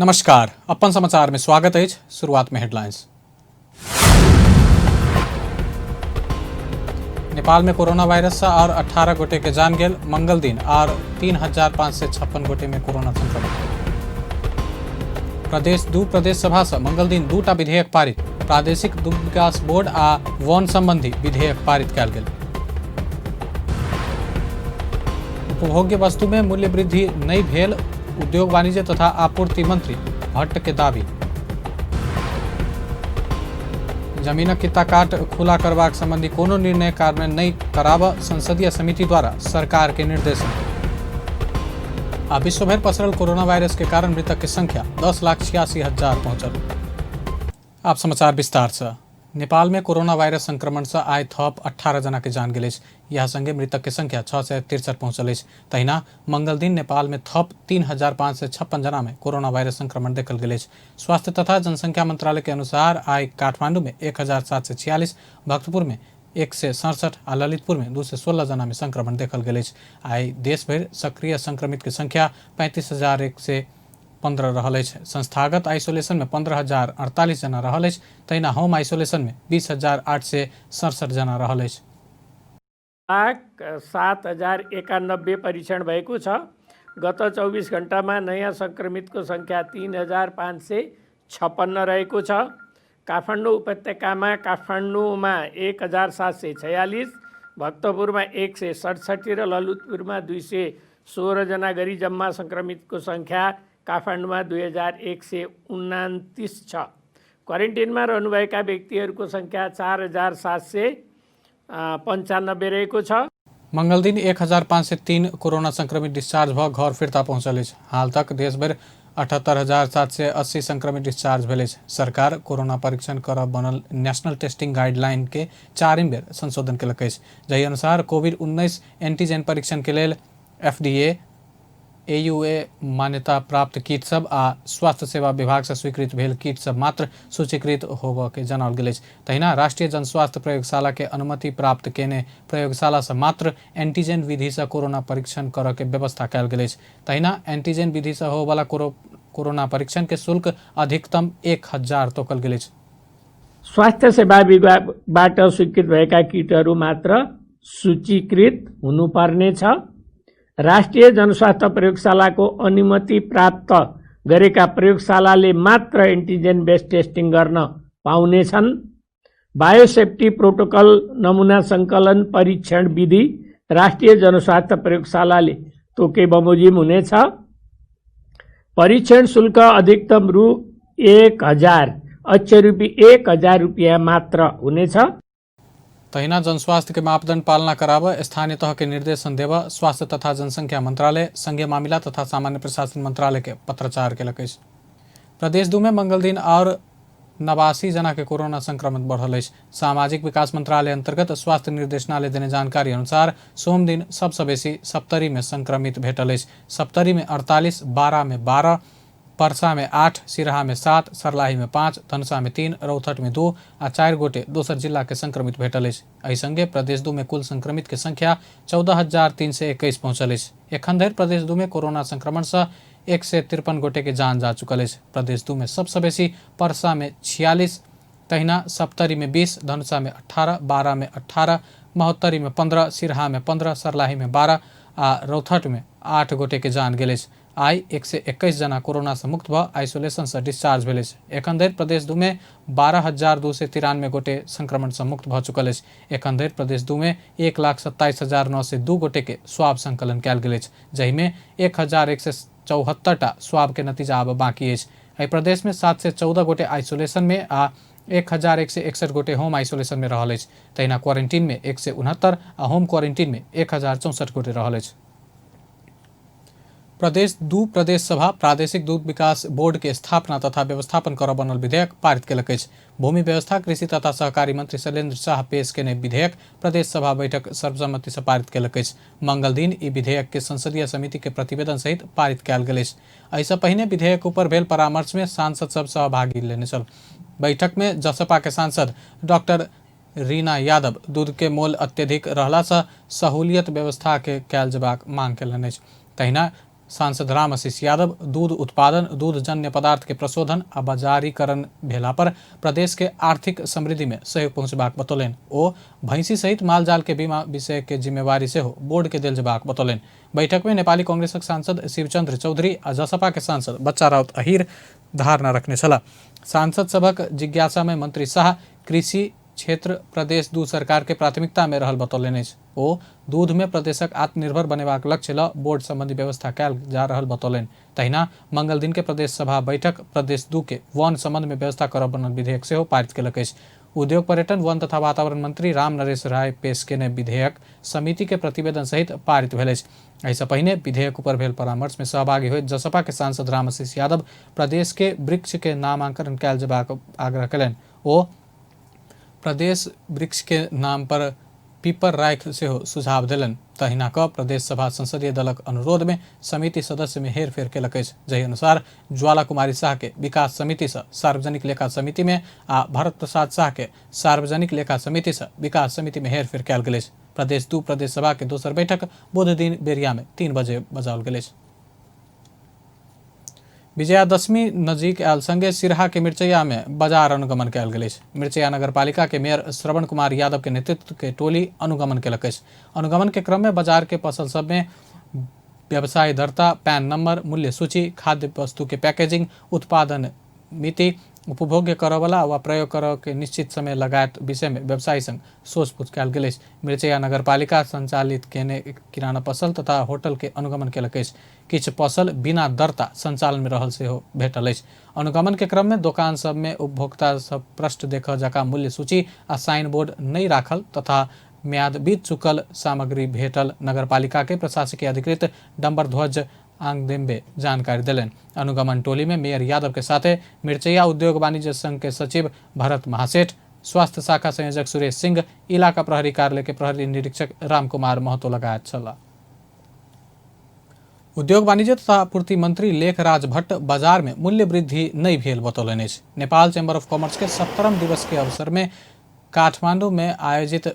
नमस्कार, अपन समाचार में स्वागत है। शुरुआत में हेडलाइंस। नेपाल में कोरोना वायरस से और 18 गोटे के जान गेल। मंगल दिन और 3,556 गोटे में कोरोना संक्रमण। प्रदेश सभा से मंगल दिन 2टा विधेयक पारित। प्रादेशिक दुग्ध विकास बोर्ड आ वन संबंधी विधेयक पारित कयल गेल। उपभोग्य वस्तु में मूल्य वृद्धि नहीं भेल। उद्योग वाणिज्य तथा आपूर्ति मंत्री भट्ट के दावी। जमीनक किता काट खुला करबाक संबंधी कोनो निर्णय कार्यान्वयन नहीं कराब संसदीय समिति द्वारा सरकार के निर्देशन। आ विश्व भर पसरल कोरोना वायरस के कारण मृतक की संख्या 10,86,000 पहुंचल। आप समाचार विस्तार से। नेपाल में कोरोना वायरस संक्रमण से आय थप 18 जना के जान गेल। यह संगे मृतक की संख्या 663 पहुंचल। तहिना मंगल दिन नेपाल में थप 3,556 जना में कोरोना वायरस संक्रमण देखल गेल। स्वास्थ्य तथा जनसंख्या मंत्रालय के अनुसार आय काठमांडू में 1,746, भक्तपुर में 167 आ ललितपुर में 216 जना में संक्रमण देखल गेल। आय देश भर सक्रिय संक्रमित की संख्या 35,115 रहल अछि। संस्थागत आइसोलेशन में 15,048 जना रहल अछि। तहिना होम आइसोलेशन में 20,867 जना रहल अछि। 7,091 परीक्षण भएको छ। गत 24 घण्टामा नयाँ संक्रमितको संख्या 3,556 रहेको छ। काठमाडौँ उपत्यकामा काठमाडौँमा 1,746, भक्तपुरमा 167 र ललितपुरमा 216 जना गरी जम्मा संक्रमितको संख्या काठमाडौँमा 2,129 छ। क्वारेन्टिनमा रहनुभएका व्यक्तिहरूको संख्या 4,795 रहेको छ। मंगल दिन 1,503 कोरोना संक्रमित डिस्चार्ज भ घर फिरता पहुंचल। हाल तक देशभर 78,780 संक्रमित डिस्चार्ज भेल। सरकार कोरोना परीक्षण करब बनल नेशनल टेस्टिंग गाइडलाइन के 4म बेर संशोधन केलक। जहि अनुसार कोविड-19 एंटीजन परीक्षण के लेल FDA AUA मान्यता प्राप्त किट सब आ स्वास्थ्य सेवा विभाग से स्वीकृत भेल किट सब मात्र सूचीकृत होबय के जनाओल गेल। तहिना राष्ट्रीय जनस्वास्थ्य प्रयोगशाला के अनुमति प्राप्त केने प्रयोगशाला से मात्र एंटीजन विधि से कोरोना परीक्षण करय के व्यवस्था कयल गेल। तहिना एंटीजन विधि से होबला कोरोना परीक्षण के शुल्क अधिकतम 1,000 तोकल गेल। स्वास्थ्य सेवा विभागबाट स्वीकृत भएका किटहरू मात्र सूचीकृत हुनुपर्ने छ। राष्ट्रिय जनस्वास्थ्य प्रयोगशालाको अनुमति प्राप्त गरेका प्रयोगशालाले मात्र एन्टिजेन बेस्ड टेस्टिङ गर्न पाउनेछन्। बायोसेफ्टी प्रोटोकल नमुना सङ्कलन परीक्षण विधि राष्ट्रिय जनस्वास्थ्य प्रयोगशालाले तोके बमोजिम हुनेछ। परीक्षण शुल्क अधिकतम रु 1,000 ₹1,000 रुपियाँ मात्र हुनेछ। तहिना जनस्वास्थ्य के मापदंड पालना कराब स्थानीय तह के निर्देशन देव स्वास्थ्य तथा जनसंख्या मंत्रालय, संघीय मामला तथा सामान्य प्रशासन मंत्रालय के पत्राचार केलक। प्रदेश 2 में मंगल दिन और 89 जना के कोरोना संक्रमण बढ़ल। सामाजिक विकास मंत्रालय अंतर्गत स्वास्थ्य निर्देशनालय देने जानकारी अनुसार सोम दिन सबसे बेसी सप्तरी में संक्रमित भेटल। सप्तरी में 48, बारा में 12, पर्सा में 8, सिराहा में 7, सर्लाही में 5, धनुषा में 3, रौथट में 2 आ 4 गोटे दोसर जिला के संक्रमित भेटल। एहि संगे प्रदेश 2 में कुल संक्रमित के संख्या 14,321 पहुंचल। एखन धरि प्रदेश 2 में कोरोना संक्रमण से 153 गोटे के जान जा चुकल। प्रदेश 2 में सबसे बेसी पर्सा में 46, तहिना सप्तरी में 20, धनुषा में 18, बारा में 18, महोत्तरी में 15, सिराहा में 15, सर्लाही में 12 आ रौथट में 8 गोटे के जान गेल। आई 121 जना कोरोना से मुक्त भ आइसोलेशन से डिस्चार्ज भेल। एखन धरि प्रदेश 2 में 12,293 गोटे संक्रमण से मुक्त भ चुकल। एखन धरि प्रदेश 2 में 1,27,902 गोटे के स्वाब संकलन कयल गेल। जहि में 1,174 स्वाब के नतीजा आब बाकी अछि। एहि प्रदेश में 714 गोटे आइसोलेशन में आ 1,161 गोटे होम आइसोलेशन में रहल अछि। तहिना क्वारंटीन में 169 आ होम क्वारंटीन में 1,064 गोटे रहल अछि। प्रदेश 2 प्रदेश सभा प्रादेशिक दुग्ध विकास बोर्ड के स्थापना तथा व्यवस्थापन करब बनल विधेयक पारित केलक अछि। भूमि व्यवस्था, कृषि तथा सहकारी मंत्री शैलेंद्र शाह पेश केने विधेयक प्रदेश सभा बैठक सर्वसम्मति से पारित केलक अछि। मंगल दिन ई विधेयक के संसदीय समिति के प्रतिवेदन सहित पारित कयल गेल अछि। एहिसँ पहिने विधेयक ऊपर भेल परामर्श में सांसद सब सहभागी लेने छल। बैठक में जसपा के सांसद डॉक्टर रीना यादव दूध के मोल अत्यधिक रहला से सहूलियत व्यवस्था के कयल जेबाक मांग केलनि अछि। तहिना सांसद रामआशीष यादव दूध उत्पादन, दूधजन्य पदार्थ के प्रशोधन आ बाजारीकरण भेला पर प्रदेश के आर्थिक समृद्धि में सहयोग पहुंचबाक बतौलनि। ओ भैंसी सहित मालजाल के बीमा विषय के जिम्मेवारी सेहो बोर्ड के देल जेबाक बतौलनि। बैठक में नेपाली कांग्रेसक सांसद शिवचंद्र चौधरी आ जसपा के सांसद बच्चा राउत अहिर धारणा रखने छलाह। सांसद सभक जिज्ञासा में मंत्री शाह कृषि क्षेत्र प्रदेश दूध सरकार के प्राथमिकता में रहल बतौलनि अछि। ओ दूध में प्रदेशक आत्मनिर्भर बनेबाक लक्ष्य ल बोर्ड संबंधी व्यवस्था कयल जा रहल बतौलनि। तहिना मंगल दिन के प्रदेश सभा बैठक प्रदेश 2 के वन संबंध में व्यवस्था करब बनल विधेयक सेहो पारित केलक अछि। उद्योग, पर्यटन, वन तथा वातावरण मंत्री राम नरेश राय पेश केने विधेयक समिति के प्रतिवेदन सहित पारित भेल अछि। एहिसँ पहिने विधेयक पर भेल परामर्श में सहभागी होइत जसपा के सांसद रामआशीष यादव प्रदेश के वृक्ष के नामांकन कयल जेबाक आग्रह कयलनि। ओ प्रदेश वृक्ष के नाम पर पीपर राख सेहो सुझाव देलनि। तहिना क प्रदेश सभा संसदीय दलक अनुरोध में समिति सदस्य में हेरफेर केलक अछि, जाहि अनुसार ज्वाला कुमारी शाह के विकास समिति से सार्वजनिक लेखा समिति में आ भरत प्रसाद शाह के सार्वजनिक लेखा समिति से विकास समिति में हेरफेर कयल गेल अछि। प्रदेश 2 प्रदेश सभा के दोसर बैठक बुध दिन बेरिया में 3 बजे बजाओल गेल अछि। विजयादशमी नजीक आयल संगे सिरहा के मिर्चैया में बाजार अनुगमन कयल गेल अछि। मिर्चैया नगरपालिका के मेयर श्रवण कुमार यादव के नेतृत्व के टोली अनुगमन केलक अछि। अनुगमन के क्रम में बाजार के फसल सब में व्यवसाय दरता, पैन नंबर, मूल्य सूची, खाद्य वस्तु के पैकेजिंग, उत्पादन मिति, उपभोग्य करवला व प्रयोग कर के निश्चित समय लगायत विषय में व्यवसायी संग सोचपूछ कयल गेल अछि। मिर्चैया नगरपालिका संचालित केने किराना पसल तथा होटल के अनुगमन केलक अछि। किछु पसल बिना दरता संचालन में रहल सेहो भेटल अछि। अनुगमन के क्रम में दोकान सब में उपभोक्ता सब पृष्ठ देख जकाँ मूल्य सूची आ साइन बोर्ड नहीं राखल तथा म्याद बीत चुकल सामग्री भेटल नगरपालिका के प्रशासकीय अधिकृत डम्बर ध्वज आंगदेम्बे जानकारी दिलनि। अनुगमन टोली में मेयर यादव के साथे मिर्चैया उद्योग वाणिज्य संघ के सचिव भरत महासेठ, स्वास्थ्य शाखा संयोजक सुरेश सिंह, इलाका प्रहरी कार्यालय के प्रहरी निरीक्षक रामकुमार महतो लगायत छलाह। उद्योग, वाणिज्य तथा आपूर्ति मंत्री लेखराज भट्ट बाजार में मूल्य वृद्धि नहीं भेल बतौलनि अछि। नेपाल चैम्बर ऑफ कॉमर्स के 17वें दिवस के अवसर में काठमांडू में आयोजित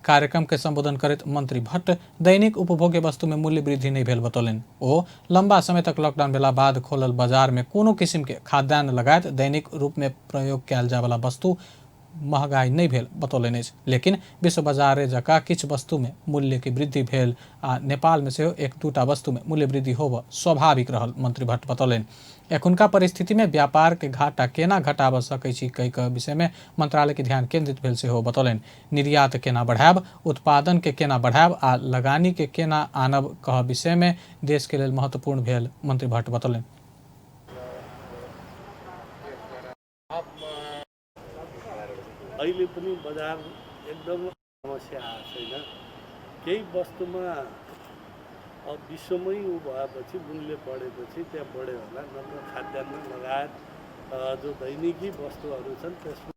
कार्यक्रम के संबोधन करते मंत्री भट्ट दैनिक उपभोग्य वस्तु में मूल्य वृद्धि नहीं भेल बतौलनि। ओ लंबा समय तक लॉकडाउन भेला बाद खोलल बाजार में कोनो किस्म के खाद्यान्न लगायत दैनिक रूप में प्रयोग कयल जाय वाला वस्तु महंगाई नहीं भेल बतौलनि अछि। लेकिन विश्व बाजार जकाँ किछु वस्तु में मूल्य की वृद्धि भेल आ नेपाल में सेहो 1-2टा वस्तु में मूल्य वृद्धि होब स्वाभाविक रहल मंत्री भट्ट बतौलनि। एखुनका परिस्थिति में व्यापार के घाटा केना घटाब सकै छी कई के विषय में मंत्रालय के ध्यान केंद्रित भेल सेहो बतौलनि। निर्यात केना बढ़ायब, उत्पादन के केना बढ़ायब आ लगानी के केना आनब कह विषय में देश के लेल महत्वपूर्ण भेल मंत्री भट्ट बतौलनि। अहिले पनि बजार एकदम समस्या आएको छैन। केही वस्तुमा अब विश्वमै उ भएपछि मूल्य बढेपछि त्यहाँ बढ्यो होला, नत्र खाद्यान्न लगायत जो दैनिकी वस्तुहरू छन् त्यसमा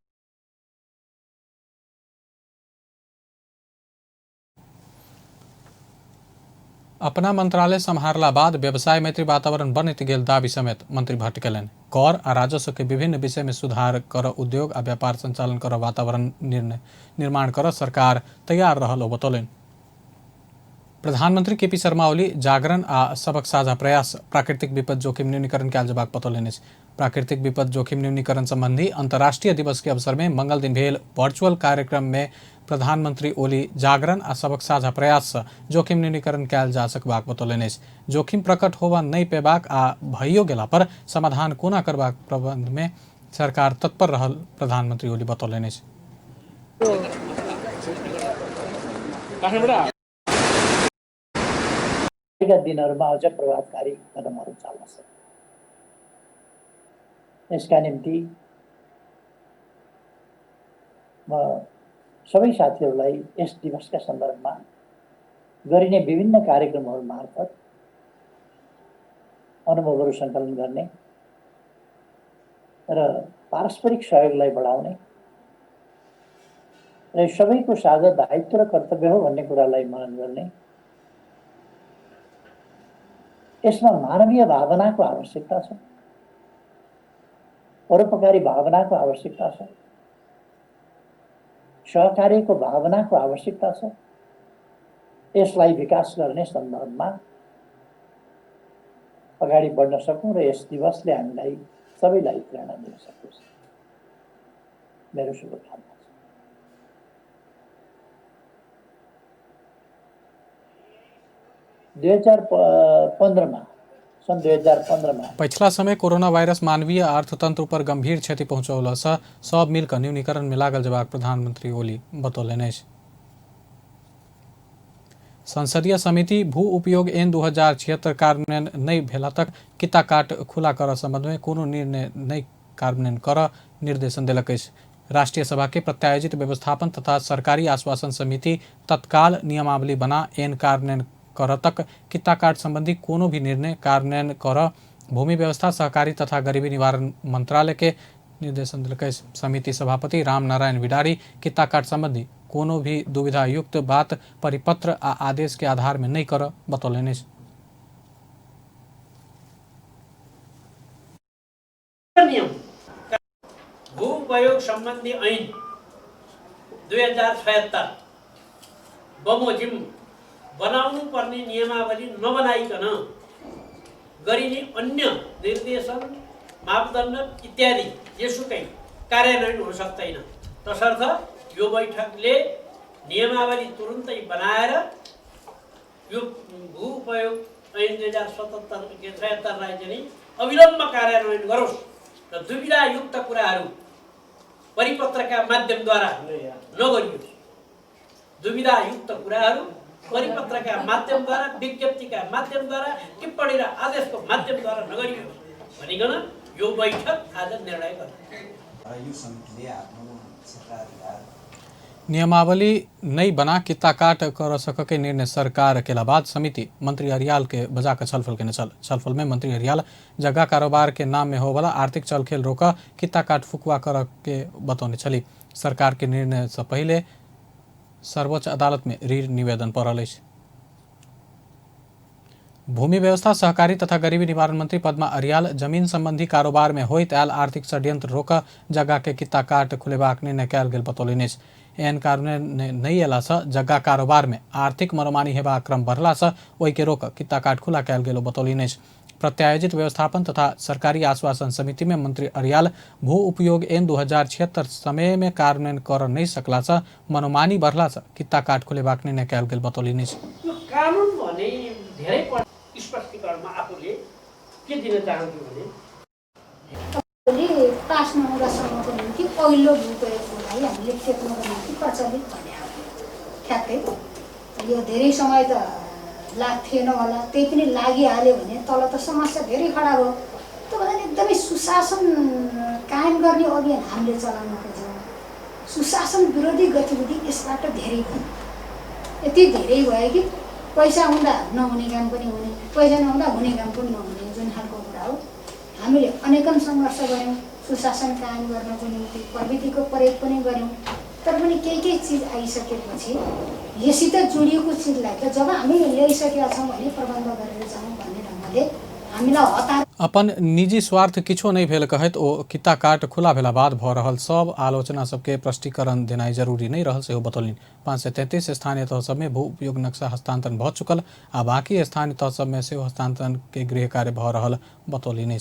अपना मंत्रालय संभारला बाद व्यवसाय मैत्री वातावरण बनैत गेल दावी समेत मंत्री भट्ट केलनि। कर आ राजस्व के विभिन्न विषय में सुधार कर उद्योग आ व्यापार संचालन कर वातावरण निर्माण कर सरकार तैयार रहल ओ बतौलनि। प्रधानमंत्री केपी शर्मा ओली जागरण आ सबक साझा प्रयास प्राकृतिक विपद जोखिम न्यूनीकरण कयल जेबाक बतौलनि अछि। प्राकृतिक विपद जोखिम न्यूनीकरण संबंधी अंतर्राष्ट्रीय दिवस के अवसर में मंगल दिन भेल वर्चुअल कार्यक्रम में प्रधानमंत्री ओली जागरण आ सबक साझा प्रयास से जोखिम न्यूनीकरण कयल जा सकबाक बतौलनि अछि। जोखिम प्रकट होबा नहीं पेबाक आ भइयो गेला पर समाधान कोना करबाक प्रबंध में सरकार तत्पर रहल प्रधानमंत्री ओली बतौलनि अछि। दिनहरूमा अझ प्रभावकारी कदमहरू चाल्न सक्छ। यसका निम्ति म सबै साथीहरूलाई यस दिवसका सन्दर्भमा गरिने विभिन्न कार्यक्रमहरू मार्फत अनुभवहरू सङ्कलन गर्ने र पारस्परिक सहयोगलाई बढाउने र सबैको साझा दायित्व र कर्तव्य हो भन्ने कुरालाई मनन गर्ने, यसमा मानवीय भावनाको आवश्यकता छ, परोपकारी भावनाको आवश्यकता छ, सहकार्यको भावनाको आवश्यकता छ। यसलाई विकास गर्ने सन्दर्भमा अगाडि बढ्न सकौँ र यस दिवसले हामीलाई सबैलाई प्रेरणा दिन सकोस्। मेरो शुभकामना छ। सन् 2015 पछिला समय कोरोना वायरस मानवीय अर्थतंत्र पर गंभीर क्षति पहुंचौला से सब मिलकर न्यूनीकरण में लागल जबाक प्रधानमंत्री ओली बतौलनि अछि। संसदीय समिति भू उपयोग ऐन 2076 कार्यान्वयन नहीं भेला तक किता काट खुला कर संबंध में कोनो निर्णय नहीं कार्यान्वयन कर निर्देशन देलक अछि। राष्ट्रीय सभा के प्रत्यायोजित व्यवस्थापन तथा सरकारी आश्वासन समिति तत्काल नियमावली बना ऐन कार्यान्वयन कर तक किता काट संबंधी कोनो भी निर्णय कार्यान्वयन कर भूमि व्यवस्था सहकारी तथा गरीबी निवारण मंत्रालय के निर्देशन दिलक अछि। समिति सभापति राम नारायण बिडारी किता काट संबंधी कोनो भी दुविधा युक्त बात परिपत्र आ आदेश के आधार में नहीं कर बतौलनि अछि। भू उपयोग सम्बन्धी ऐन 2076 बमोजिम बनाउनु पर्ने नियमावली नबनाइकन गरिने अन्य निर्देशन मापदण्ड इत्यादि यसुकै कार्यान्वयन हुन सक्दैन। तसर्थ यो बैठकले नियमावली तुरुन्तै बनाएर यो भू उपयोग ऐन 2077लाई चाहिँ अविलम्ब कार्यान्वयन गरोस् र दुविधा युक्त कुराहरू परिपत्रका माध्यमद्वारा नगरियोस्। दुविधा युक्त कुराहरू परिपत्रका माध्यमद्वारा विज्ञप्तिका माध्यमद्वारा टिप्पणी र आदेशको माध्यमद्वारा नगरियोस् भनिकन यो बैठक आज निर्णय गर्यो। नियमावली नहीं बना किता काट कर सक के निर्णय सरकार के बाद समिति मंत्री हरियाल के बजा कर छलफल के चल। छलफल में मंत्री हरियाल जगह कारोबार के नाम में हो वाला आर्थिक चलखेल रोक किता काट फुकवा कर के बतौने चली। सरकार के निर्णय से पहले सर्वोच्च अदालत में ऋण निवेदन पड़ल। भूमि व्यवस्था सहकारी तथा गरीबी निवारण मंत्री पद्मा अरियाल जमीन संबंधी कारोबार में होइत आयल आर्थिक षड्यंत्र रोक जगह के किता काट खुलेबाक निर्णय कयल गेल बतौलनि। एहन कार्यान्वयन नहीं अयला से जगह कारोबार में आर्थिक मनोमानी हेबाक क्रम बढ़ला से ओहि के रोक किता काट खुला कयल गेल बतौलनि। प्रत्यायोजित व्यवस्थापन तथा सरकारी आश्वासन समिति में मंत्री अरियाल भू उपयोग ऐन 2076 समय में कार्यान्वयन कर नहीं सकला से मनोमानी बढ़ला से किता काट खुलेबाक निर्णय कयल गेल बतौलनि। कानुन भने धेरै स्पष्टीकरणमा आफूले के दिन चाहन्छु भने पास नहुँदासम्मको निम्ति पहिलो भूप्रयोगलाई हामीले खेप्नको निम्ति प्रचलित भने ठ्याक्कै यो धेरै समय त लाग्थेन होला, त्यही पनि लागिहाल्यो भने तल त समस्या धेरै खडा भयो। त्यो भन्दा एकदमै सुशासन कायम गर्ने अभियान हामीले चलाउन खोज्यौँ। सुशासन विरोधी गतिविधि यसबाट धेरै भयो। यति धेरै भयो कि पैसा हुँदा नहुने काम पनि हुने, पैसा नहुँदा हुने काम पनि नहुने जुन खालको कुरा हो। हामीले अनेकन सङ्घर्ष गऱ्यौँ सुशासन कायम गर्नको निम्ति, प्रविधिको प्रयोग पनि गऱ्यौँ। तर पनि केही चिज आइसकेपछि यसित जोडिएको चिजलाई त जब हामीले ल्याइसकेका छौँ भने प्रबन्ध गरेर जाउँ भन्ने ढङ्गले हामीलाई हतार। अपन निजी स्वार्थ किछो नहीं भेल कहत ओ किता काट खुला भेला बाद भ रहल सब आलोचना सबके प्रष्टीकरण देनाई जरूरी नहीं रहल सेहो बतौलनि। 533 स्थानीय तह सब में भू उपयोग नक्शा हस्तांतरण भ चुकल आ बाकी स्थानीय तह सब में सेहो हस्तांतरण के गृह कार्य भ रहल बतौलनि।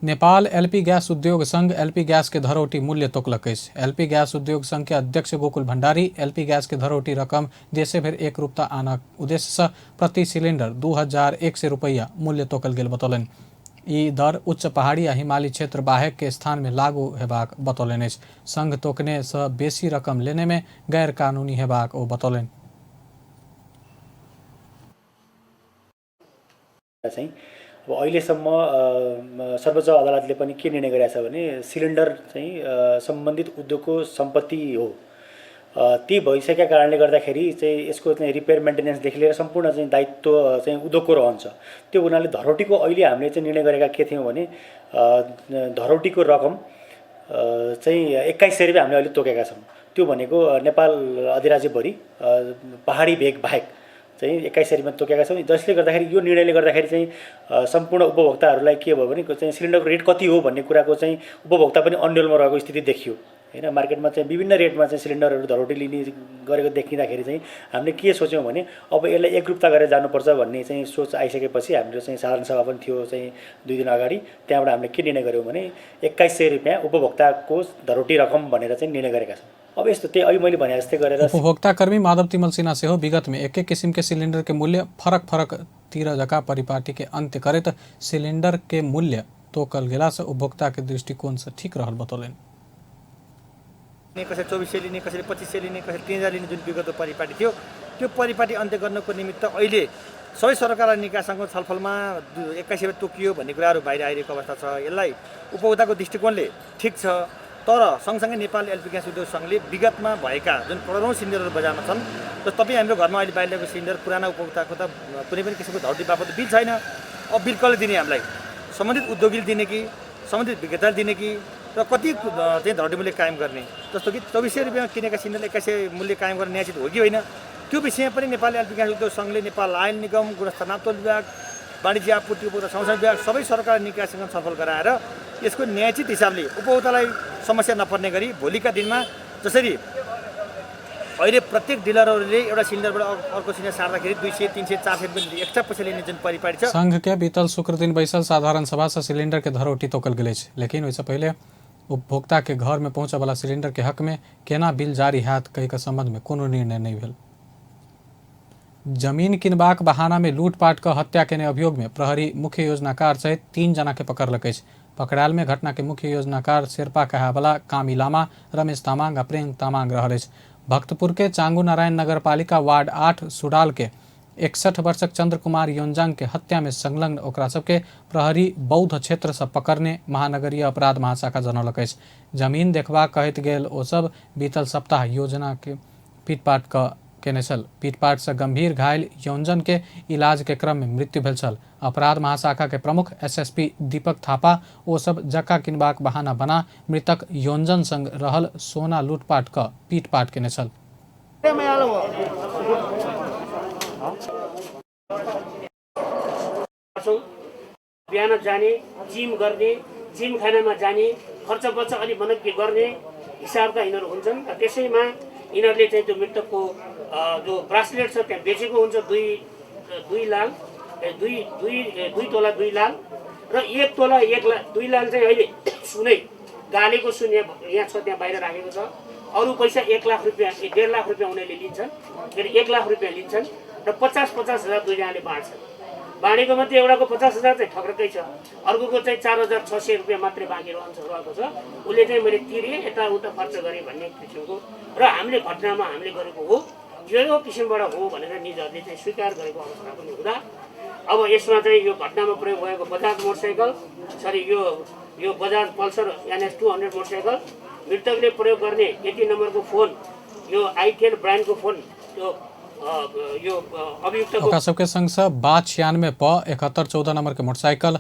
नेपाल एलपी गैस उद्योग संघ एलपी गैस के धरोटी मूल्य तोकलक अछि। एलपी गैस उद्योग संघ के अध्यक्ष गोकुल भंडारी एलपी गैस के धरोटी रकम देशे भर एक रूपता आनक उद्देश्य से प्रति सिलेंडर 2100 रुपया मूल्य तोकल गेल बतौलनि। ई दर उच्च पहाड़ी आ हिमालयी क्षेत्र बाहेक के स्थान में लागू हेबाक बतौलनि। संघ तोकने से बेसी रकम लेने में गैर कानूनी हेबाक ओ बतौलनि। अब अहिलेसम्म सर्वोच्च अदालतले पनि के निर्णय गरेको छ भने सिलिन्डर चाहिँ सम्बन्धित उद्योगको सम्पत्ति हो। ती भइसकेका कारणले गर्दाखेरि चाहिँ यसको चाहिँ रिपेयर मेन्टेनेन्सदेखि लिएर सम्पूर्ण चाहिँ दायित्व चाहिँ उद्योगको रहन्छ। त्यो हुनाले धरोटीको अहिले हामीले चाहिँ निर्णय गरेका के थियौँ भने धरोटीको रकम चाहिँ 2100 रुपियाँ हामीले अहिले तोकेका छौँ। त्यो भनेको नेपाल अधिराज्यभरि पहाडी भेग बाहेक चाहिँ 2100 रुपियाँ तोकेका छौँ। जसले गर्दाखेरि यो निर्णयले गर्दाखेरि चाहिँ सम्पूर्ण उपभोक्ताहरूलाई के भयो भने चाहिँ सिलिन्डरको रेट कति हो भन्ने कुराको चाहिँ उपभोक्ता पनि अन्यलमा रहेको स्थिति देखियो। होइन मार्केटमा चाहिँ विभिन्न रेटमा चाहिँ सिलिन्डरहरू धरोटी लिने गरेको देखिँदाखेरि चाहिँ हामीले के सोच्यौँ भने अब यसलाई एकरूपता गरेर जानुपर्छ भन्ने चाहिँ सोच आइसकेपछि हाम्रो चाहिँ साधारण सभा पनि थियो चाहिँ 2 दिन अगाडि। त्यहाँबाट हामीले के निर्णय गऱ्यौँ भने 2100 रुपियाँ उपभोक्ताको धरोटी रकम भनेर चाहिँ निर्णय गरेका छौँ। अब यस्तो त्यही अहिले मैले भने जस्तै गरेर उपभोक्ता कर्मी माधव तिमल सिन्हा से हो विगत में एक किसिम के सिलिंडर के मूल्य फरक फरक तीर जका परिपाटी के अंत्य करे तो सिलिंडर के मूल्य तोकल गेला से उपभोक्ता के दृष्टिकोण से ठीक रहल बतौलन। कसैले 2400 लिने, कसैले 2500 लिने, कसैले 3000 लिने जुन विगतको परिपाटी थियो त्यो परिपाटी अन्त्य गर्नको निमित्त अहिले सबै सरकार निकायसँग छलफलमा 2100 तोकियो भन्ने कुराहरू बाहिर आइरहेको अवस्था छ। यसलाई उपभोक्ताको दृष्टिकोणले ठिक छ, तर सँगसँगै नेपाल एलपी ग्यास उद्योग सङ्घले विगतमा भएका जुन करोडौँ सिलिन्डरहरू बजारमा छन् र तपाईँ हाम्रो घरमा अहिले बाहिर ल्याएको सिलिन्डर पुराना उपभोक्ताको त कुनै पनि किसिमको धरोटी बापत बिल छैन। अब बिल कसले दिने हामीलाई? सम्बन्धित उद्योगीले दिने कि सम्बन्धित विक्रेताले दिने कि र कति चाहिँ धरोटी मूल्य कायम गर्ने? जस्तो कि 2400 रुपियाँमा किनेका सिलिन्डर 2100 मूल्य कायम गर्ने न्यायचित हो कि होइन? त्यो विषयमा पनि नेपाल एलपी ग्यास उद्योग सङ्घले नेपाल आयल निगम, गुणस्तर नापतोल विभाग, वाणिज्य आपूर्ति उपभोक्ता संरक्षण विभाग सबै सरकार निकायसँग छलफल गराएर यसको न्यायचित हिसाबले उपभोक्तालाई समस्या नपर्ने गरी भोलिका दिनमा जसरी अहिले प्रत्येक डिलरहरूले एउटा सिलिन्डरबाट अर्को सिलिन्डर सार्दाखेरि 200, 300, 400 रुपियाँ एक्स्ट्रा पैसा लिने जुन परिपाटी छ। संघ के बीतल शुक्र दिन बैसल साधारण सभा से सिलिंडर के धरोटी तोकल गेल छै, लेकिन वैसे पहले उपभोक्ता के घर में पहुंचे वाला सिलिंडर के हक में केना बिल जारी हैत कहि के संबंध में कोनो निर्णय नहीं भेल। जमीन किनबाक बहाना में लूटपाट क हत्या केने अभियोग में प्रहरी मुख्य योजनाकार सहित 3 जना के पकड़लक अछि। पकड़ायल में घटना के मुख्य योजनाकार शेर्पा कहावाला कामी लामा, रमेश तामाङ आ प्रेम तामाङ रहल अछि। भक्तपुर के चांगू नारायण नगरपालिका वार्ड 8 सुडाल के 61 वर्षक चंद्र कुमार योंजांग के हत्या में संलग्न ओकरा सबके प्रहरी बौद्ध क्षेत्र से पकड़ने महानगरीय अपराध महाशाखा जनौलक अछि। जमीन देखबा कहैत गेल ओ सब बीतल सप्ताह योजना के पीटपाट केने छल। पीटपाट से गंभीर घायल योंजन के इलाज के क्रम में मृत्यु भेल छल। अपराध महाशाखा के प्रमुख एसएसपी दीपक थापा ओ सब जक्का किनबाक बहाना बना मृतक योंजन संग रहल सोना लूटपाट क पीटपाट केने छल। बिहान जाने, जिम गर्ने, जिम खानामा जाने, खर्च बच्चा अलि मनज्ञ गर्ने हिसाबका यिनीहरू हुन्छन्। त्यसैमा यिनीहरूले चाहिँ त्यो मृतकको जो ब्रासलेट छ त्यहाँ बेचेको हुन्छ 2 लाख 2 तोला 2 लाख र 1 तोला 1 लाख 2 लाख चाहिँ अहिले सुनै गालेको सुन यहाँ छ त्यहाँ बाहिर राखेको छ। अरू पैसा 1 लाख रुपियाँ 1.5 लाख रुपियाँ उनीहरूले लिन्छन्, फेरि 1 लाख रुपियाँ लिन्छन् र 50-50 हजार दुईजनाले बाँड्छन्। बाँडेको मध्ये एउटाको 50,000 चाहिँ ठक्रकै छ, अर्कोको चाहिँ 4,600 रुपियाँ मात्रै बाँकी रहेको छ। उसले चाहिँ मैले तिरेँ यताउता खर्च गरेँ भन्ने किसिमको र हामीले घटनामा हामीले गरेको हो यो किसिमबाट हो भनेर निजहरूले चाहिँ स्वीकार गरेको अवस्था पनि हुँदा अब यसमा चाहिँ यो घटनामा प्रयोग भएको बजाज मोटरसाइकल यो बजाज पल्सर NS 200 मोटरसाइकल, मृतकले प्रयोग गर्ने 80 नम्बरको फोन, यो आइटेल ब्रान्डको फोन, यो अभियुक्तको ओकरा सबके संग से 92 प 7114 नंबर के मोटरसाइकिल,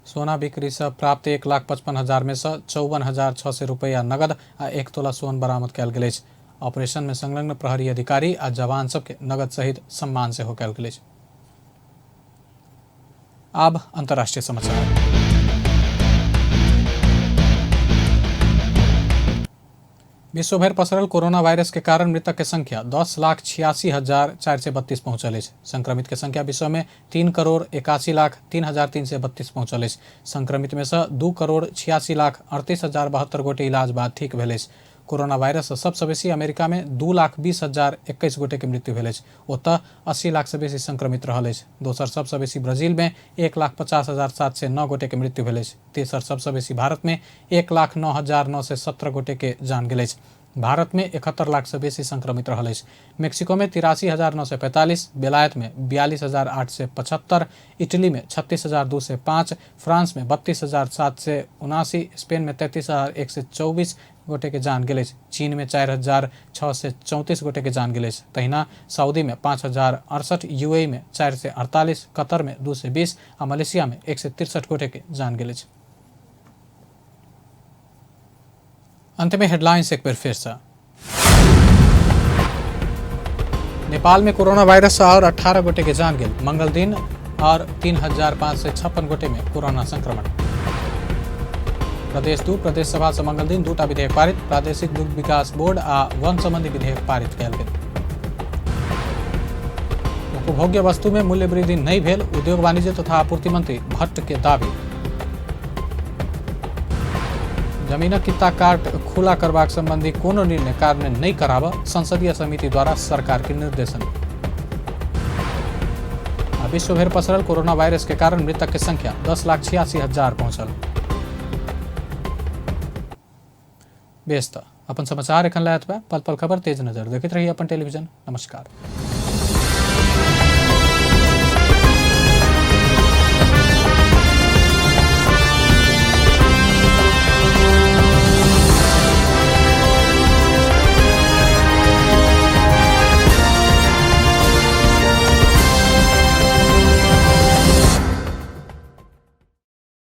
सोना बिक्री से प्राप्त 1,55,000 में से 54,600 रुपया नगद आ 1 तोला सोन बरामद कयल गेल अछि। ऑपरेशन में संलग्न प्रहरी अधिकारी आ जवान सबके नगद सहित सम्मान से हो कयल गेल अछि। अब अंतर्राष्ट्रीय समाचार। विश्वभर पसरल कोरोना वायरस के कारण मृतक के संख्या 10,86,432 पहुंचल अछि। संक्रमित के संख्या विश्व में 3,81,03,332 पहुंचल अछि। संक्रमित में से 2,86,38,072 गोटे इलाज बाद ठीक भेल अछि। कोरोना वायरस सबसे बेसी अमेरिका में 2,20,021 गोटे के मृत्यु भेल अछि। ओतऽ 80 लाख से बेसी संक्रमित रहल अछि। दोसर सबसे बेसी ब्राजील में 1,50,709 गोटे के मृत्यु भेल अछि। तेसर सबसे बेसी भारत में 1,09,917 गोटे के जान गेल अछि। भारत में 71 लाख से बेसी संक्रमित रहल अछि। मेक्सिको में 83,945, बेलायत में 42,875, इटली में 36,205, फ्रांस में 32,779, स्पेन में 33,124 गोटे के जान गेल अछि। चीन में 4,634 गोटे के जान गेल अछि। तहिना सऊदी में 5,068, यूएई में 448, कतर में 220 आ मलेशिया में 163 गोटे के जान गेल अछि। अंत में हेडलाइंस एक बार फिर से। नेपाल में कोरोना वायरस से और 18 गोटे के जान गेल। मंगल दिन और 3,556 गोटे में कोरोना संक्रमण। प्रदेश 2 प्रदेश सभा से मंगल दिन 2टा विधेयक पारित। प्रादेशिक दुग्ध विकास बोर्ड आ वन संबंधी विधेयक पारित कयल गेल। उपभोग्य वस्तु में मूल्य वृद्धि नहीं भेल, उद्योग वाणिज्य तथा आपूर्ति मंत्री भट्ट के दावी। जमीनक कित्ता कार्ड खुला करबाक संबंधी कोनो निर्णय कार्यान्वयन नहीं कराबा संसदीय समिति द्वारा सरकार के निर्देशन। विश्व भर पसरल कोरोना वायरस के कारण मृतक की संख्या 10,86,000 पहुंचल। बेस्त अपन समाचार एखन लायत बा। पल पल खबर तेज नजर देखते रहिए अपन टेलीविजन। नमस्कार।